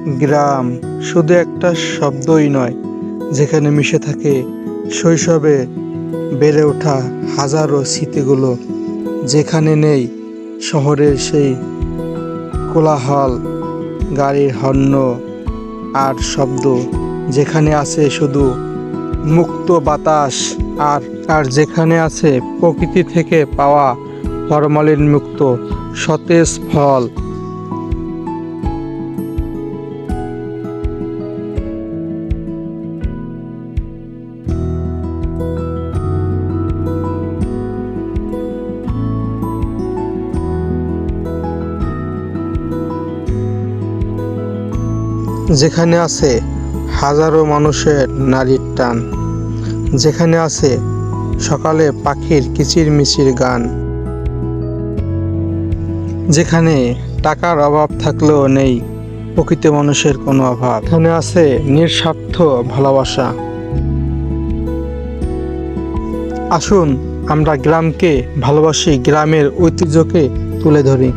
গ্রাম শুধু একটা শব্দই নয়, যেখানে মিশে থাকে শৈশবে বেড়ে ওঠা হাজারো স্মৃতিগুলো, যেখানে নেই শহরের সেই কোলাহল, গাড়ির হর্ন আর শব্দ, যেখানে আছে শুধু মুক্ত বাতাস আর আর যেখানে আছে প্রকৃতি থেকে পাওয়া ফরমালিন মুক্ত সতেজ ফল। যেখানে আছে হাজারো মানুষের নারীর টান, যেখানে আছে সকালে পাখির কিচিরমিচির গান, যেখানে টাকার অভাব থাকলেও নেই প্রকৃত মানুষের কোনো অভাব, এখানে আছে নিঃস্বার্থ ভালোবাসা। আসুন আমরা গ্রামকে ভালোবাসি, গ্রামের ঐতিহ্যকে তুলে ধরি।